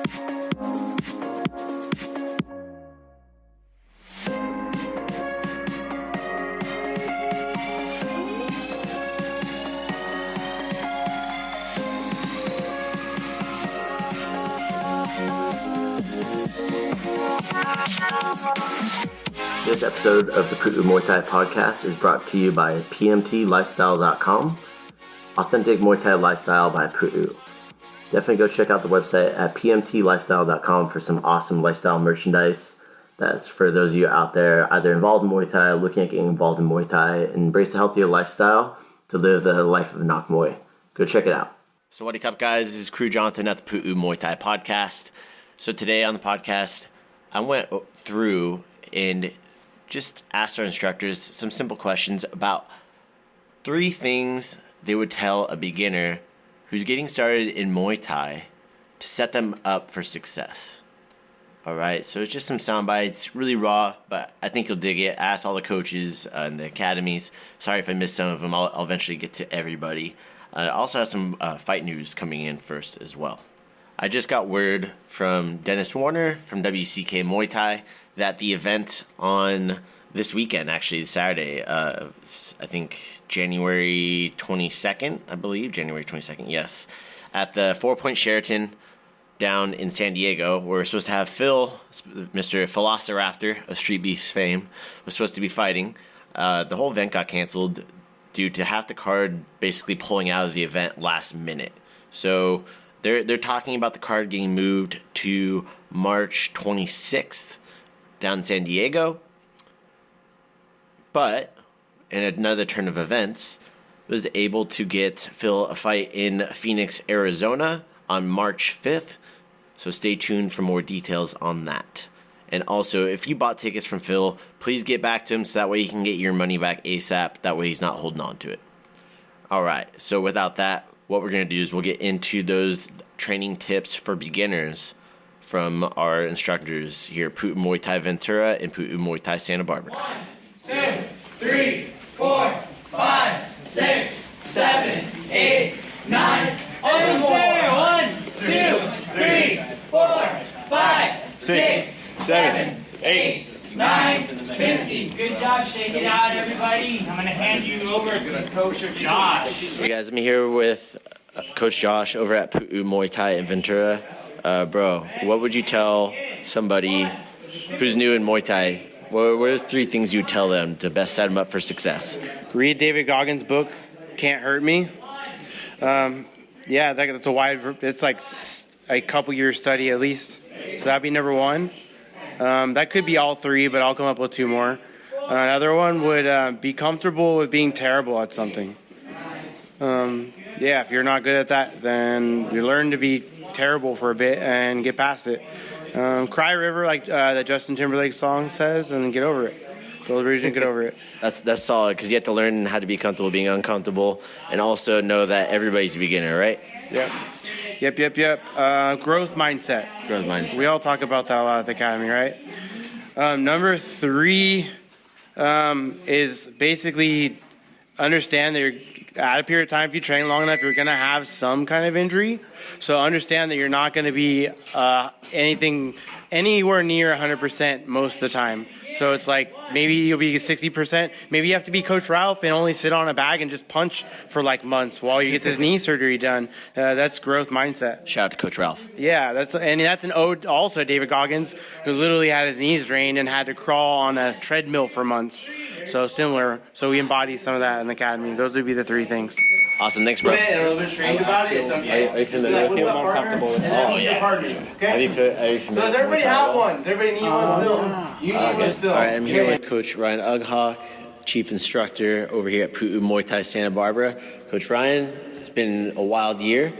This episode of the Pu'u Muay Thai podcast is brought to you by pmtlifestyle.com, Authentic Muay Thai Lifestyle by Pu'u. Definitely go check out the website at pmtlifestyle.com for some awesome lifestyle merchandise. That's for those of you out there either involved in Muay Thai, looking at getting involved in Muay Thai, and embrace a healthier lifestyle to live the life of a Nak Muay. Go check it out. So what up, guys? This is Crew Jonathan at the Pu'u Muay Thai podcast. So today on the podcast, I went through and just asked our instructors some simple questions about 3 things they would tell a beginner who's getting started in Muay Thai to set them up for success. All right, so it's just some sound bites, really raw, but I think you'll dig it. Ask all the coaches in the academies. Sorry if I missed some of them. I'll eventually get to everybody. I also have some fight news coming in first as well. I just got word from Dennis Warner from WCK Muay Thai that the event on this weekend, actually Saturday, I think January 22nd, I believe, January 22nd, yes, at the 4 Point Sheraton down in San Diego, where we're supposed to have Phil, Mr. Velociraptor of Street Beefs fame, was supposed to be fighting. The whole event got canceled due to half the card basically pulling out of the event last minute. So they're talking about the card getting moved to March 26th down in San Diego. But in another turn of events, was able to get Phil a fight in Phoenix, Arizona on March 5th. So stay tuned for more details on that. And also, if you bought tickets from Phil, please get back to him so that way you can get your money back ASAP. That way he's not holding on to it. All right, so without that, what we're going to do is we'll get into those training tips for beginners from our instructors here at Pu'u Muay Thai Ventura and Pu'u Muay Thai Santa Barbara. 1, 2, 3, 4, 5, 6, 7, 8, 9. Almost there. 1, 2, 3, 4, 5, 6, 7, 8, 9, 50. Good job shaking out, everybody. I'm going to hand you over to Coach Josh. Hey guys, I'm here with Coach Josh over at Pu'u Muay Thai in Ventura. Bro, what would you tell somebody who's new in Muay Thai? What are 3 things you would tell them to best set them up for success? Read David Goggins' book, Can't Hurt Me. That's a wide, it's like a couple years study at least. So that'd be number 1. That could be all 3, but I'll come up with 2 more. Another one would be comfortable with being terrible at something. If you're not good at that, then you learn to be terrible for a bit and get past it. Cry River, like that Justin Timberlake song says, and then get over it. Build a bridge and get over it. That's solid, because you have to learn how to be comfortable being uncomfortable, and also know that everybody's a beginner, right? Yep. Growth mindset. We all talk about that a lot at the academy, right? Number 3 is basically understand that you're at a period of time, if you train long enough, you're going to have some kind of injury. So understand that you're not going to be anywhere near 100% most of the time. So it's like maybe you'll be 60%. Maybe you have to be Coach Ralph and only sit on a bag and just punch for like months while he gets his knee surgery done. That's growth mindset. Shout out to Coach Ralph. Yeah, that's an ode also to David Goggins, who literally had his knees drained and had to crawl on a treadmill for months. So similar. So we embody some of that in the academy. Those would be the 3 things. Awesome, thanks, bro. A little bit trained about it. It's okay. Are you familiar with him? More comfortable with it. Oh, yeah. Are you familiar So does everybody have one? Does everybody need one still? You need one still. All right, I'm here with Coach Ryan Ughawk, Chief Instructor over here at Pu'u Muay Thai Santa Barbara. Coach Ryan, it's been a wild year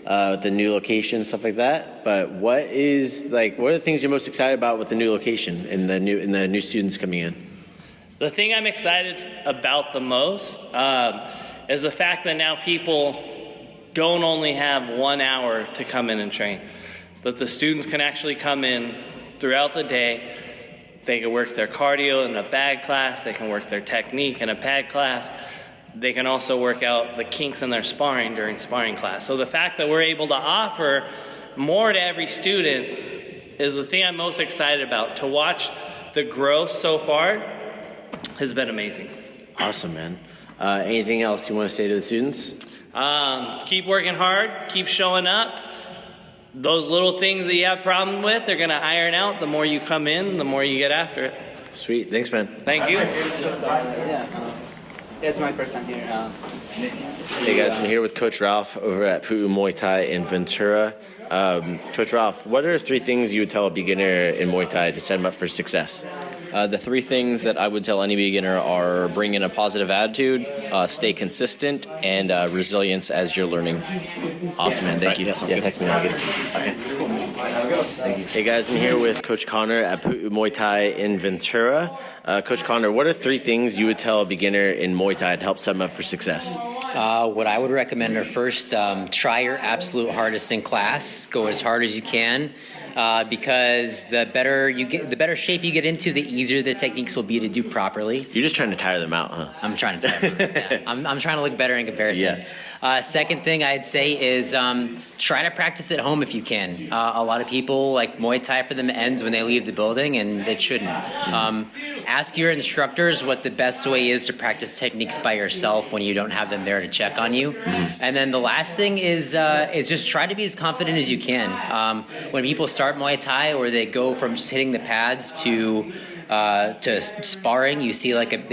with the new location, stuff like that. But what are the things you're most excited about with the new location and the new students coming in? The thing I'm excited about the most is the fact that now people don't only have 1 hour to come in and train. That the students can actually come in throughout the day. They can work their cardio in a bag class. They can work their technique in a pad class. They can also work out the kinks in their sparring during sparring class. So the fact that we're able to offer more to every student is the thing I'm most excited about. To watch the growth so far has been amazing. Awesome, man. Anything else you want to say to the students? Keep working hard, keep showing up. Those little things that you have problem with, they're going to iron out. The more you come in, the more you get after it. Sweet. Thanks, man. Thank you. It's my first time here. Hey, guys. I'm here with Coach Ralph over at Pu'u Muay Thai in Ventura. Coach Ralph, what are 3 things you would tell a beginner in Muay Thai to set them up for success? The 3 things that I would tell any beginner are bring in a positive attitude, stay consistent, and resilience as you're learning. Awesome, man. Thank you. Yeah, text me. I'll get it. Okay. Thank you. Hey, guys. I'm here with Coach Connor at Pu'u Muay Thai in Ventura. Coach Connor, what are 3 things you would tell a beginner in Muay Thai to help set them up for success? What I would recommend are first, try your absolute hardest in class. Go as hard as you can. Because the better shape you get into, the easier the techniques will be to do properly. You're just trying to tire them out, huh? I'm trying to tire them out. Yeah. I'm trying to look better in comparison. Yeah. Second thing I'd say is try to practice at home if you can. A lot of people, like Muay Thai for them, ends when they leave the building, and it shouldn't. Ask your instructors what the best way is to practice techniques by yourself when you don't have them there to check on you. And then the last thing is just try to be as confident as you can. When people start Muay Thai, or they go from just hitting the pads to sparring, you see like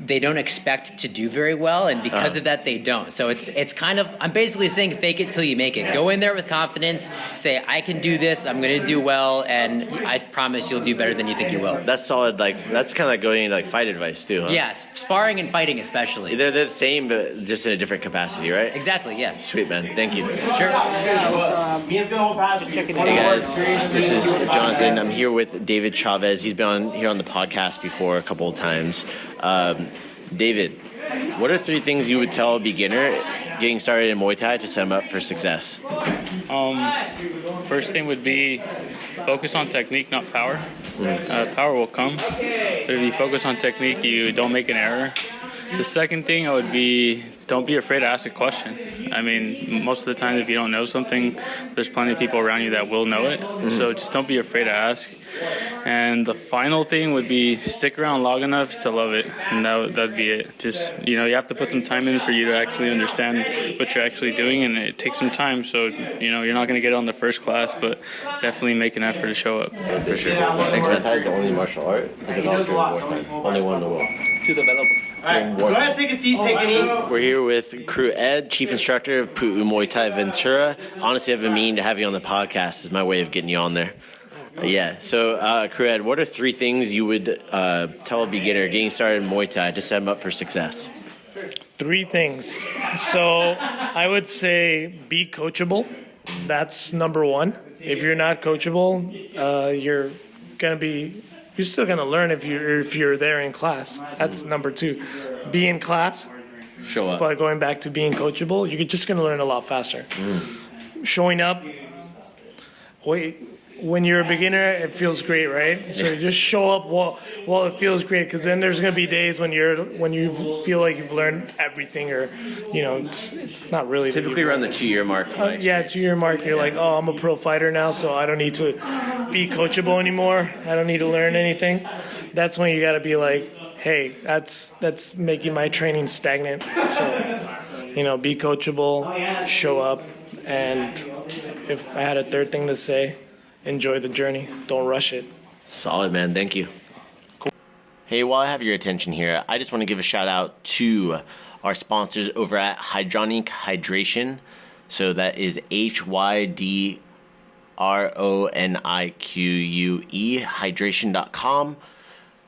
they don't expect to do very well, and because of that they don't. So it's kind of, I'm basically saying fake it till you make it. Go in there with confidence, say I can do this, I'm going to do well, and I promise you'll do better than you think you will. That's solid. Like, that's kind of like going into like fight advice too, huh? Yeah, sparring and fighting especially. They're the same, but just in a different capacity, right? Exactly, yeah. Sweet, man. Thank you. Sure. Hey guys, this is Jonathan. I'm here with David Chavez. He's been here on the podcast before a couple of times. David, what are 3 things you would tell a beginner getting started in Muay Thai to set them up for success? First thing would be focus on technique, not power. Power will come, but if you focus on technique, you don't make an error. The second thing would be don't be afraid to ask a question. I mean, most of the time if you don't know something, there's plenty of people around you that will know it. So just don't be afraid to ask. And the final thing would be stick around long enough to love it. And that'd be it. Just, you have to put some time in for you to actually understand what you're actually doing, and it takes some time. So, you're not going to get it on the first class, but definitely make an effort to show up. For sure. Thanks, man. Muay Thai is the only martial art to develop your Muay Thai. Only one in the world. To develop. Alright, go ahead, take a seat, take a knee. We're here with Crew Ed, Chief Instructor of Pu'u Muay Thai Ventura. Honestly, I've been meaning to have you on the podcast. Is my way of getting you on there. So Crew Ed, what are 3 things you would tell a beginner getting started in Muay Thai to set them up for success? 3 things. So I would say be coachable. That's number 1. If you're not coachable, you're still gonna learn if you're there in class. That's number 2. Be in class. Show up. But going back to being coachable, you're just gonna learn a lot faster. Showing up. When you're a beginner, it feels great, right? So just show up while it feels great, because then there's gonna be days when you feel like you've learned everything, or it's not really. Typically around the 2-year mark. 2-year mark. You're like, oh, I'm a pro fighter now, so I don't need to be coachable anymore. I don't need to learn anything. That's when you gotta be like, hey, that's making my training stagnant. So, be coachable, show up, and if I had a third thing to say, enjoy the journey. Don't rush it. Solid, man. Thank you. Cool. Hey, while I have your attention here, I just want to give a shout out to our sponsors over at Hydronic Hydration. So that is HYDRONIQUE, hydration.com.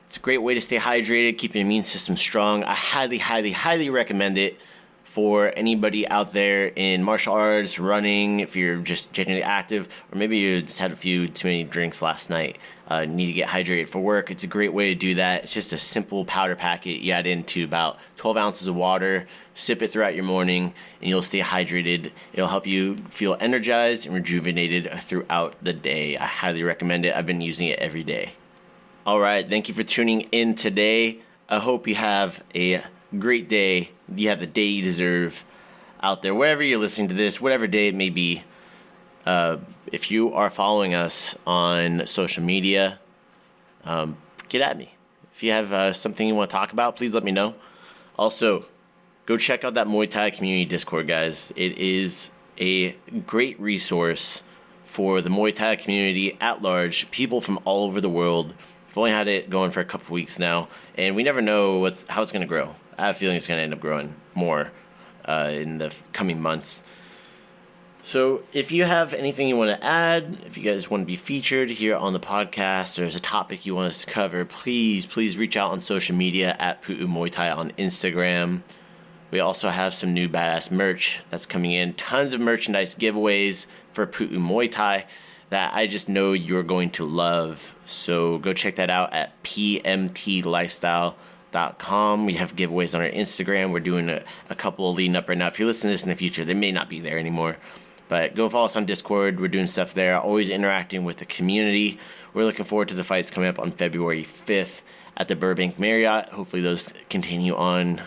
It's a great way to stay hydrated, keep your immune system strong. I highly, highly, highly recommend it for anybody out there in martial arts, running, if you're just genuinely active, or maybe you just had a few too many drinks last night, need to get hydrated for work. It's a great way to do that. It's just a simple powder packet. You add into about 12 ounces of water, sip it throughout your morning, and you'll stay hydrated. It'll help you feel energized and rejuvenated throughout the day. I highly recommend it. I've been using it every day. All right, thank you for tuning in today. I hope you have a great day. You have the day you deserve out there, wherever you're listening to this, whatever day it may be. If you are following us on social media, get at me. If you have something you want to talk about, please let me know. Also, go check out that Muay Thai community Discord, guys. It is a great resource for the Muay Thai community at large, people from all over the world. We've only had it going for a couple weeks now, and we never know how it's going to grow. I have a feeling it's going to end up growing more in the coming months. So if you have anything you want to add, if you guys want to be featured here on the podcast, or there's a topic you want us to cover, please reach out on social media at Pu'u Muay Thai on Instagram. We also have some new badass merch that's coming in. Tons of merchandise giveaways for Pu'u Muay Thai that I just know you're going to love. So go check that out at pmtlifestyle.com. We have giveaways on our Instagram. We're doing a couple leading up right now. If you listen to this in the future, they may not be there anymore. But go follow us on Discord. We're doing stuff there, always interacting with the community. We're looking forward to the fights coming up on February 5th at the Burbank Marriott. Hopefully those continuing,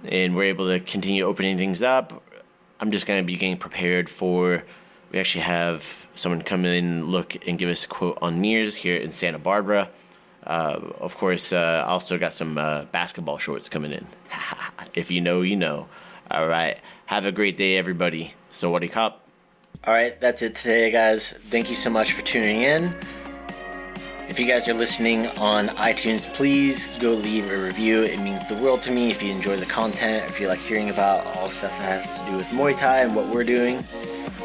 and we're able to continue opening things up. I'm just going to be getting prepared for, we actually have someone come in, look, and give us a quote on mirrors here in Santa Barbara. Of course, I also got some basketball shorts coming in. If you know, you know. All right. Have a great day, everybody. Sawadee Kop. All right, that's it today, guys. Thank you so much for tuning in. If you guys are listening on iTunes, please go leave a review. It means the world to me if you enjoy the content, if you like hearing about all stuff that has to do with Muay Thai and what we're doing.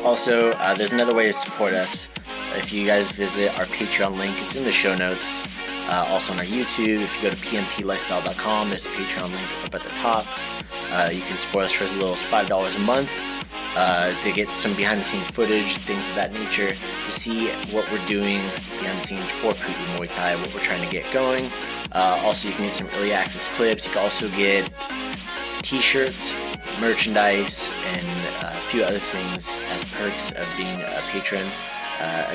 Also, there's another way to support us. If you guys visit our Patreon link, it's in the show notes. Also on our YouTube, if you go to pmtlifestyle.com, there's a Patreon link up at the top. You can support us for as little as $5 a month to get some behind-the-scenes footage, things of that nature, to see what we're doing behind the scenes for Pu'u Muay Thai, what we're trying to get going. Also, you can get some early access clips. You can also get t-shirts, merchandise, and a few other things as perks of being a patron.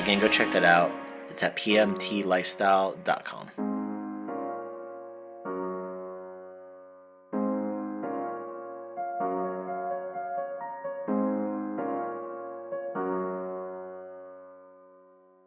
Again, go check that out. It's at pmtlifestyle.com.